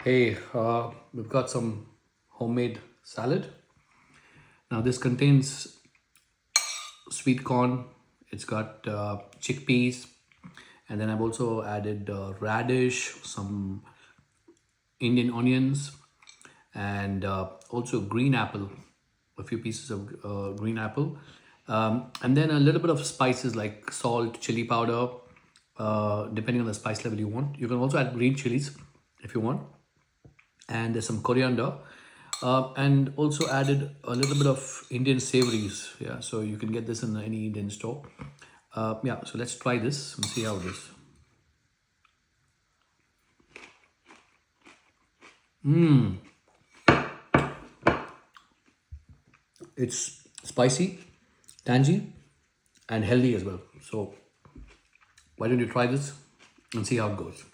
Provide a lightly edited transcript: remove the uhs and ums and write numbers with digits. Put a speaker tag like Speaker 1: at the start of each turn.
Speaker 1: Hey, we've got some homemade salad. Now, this contains sweet corn, it's got chickpeas, and then I've also added radish, some Indian onions, and also green apple, a few pieces of green apple, and then a little bit of spices like salt, chili powder, depending on the spice level you want. You can also add green chilies if you want, and there's some coriander, and also added a little bit of Indian savories. Yeah, so you can get this in any Indian store. Yeah, so let's try this and see how it is. It's spicy, tangy, and healthy as well. So why don't you try this and see how it goes?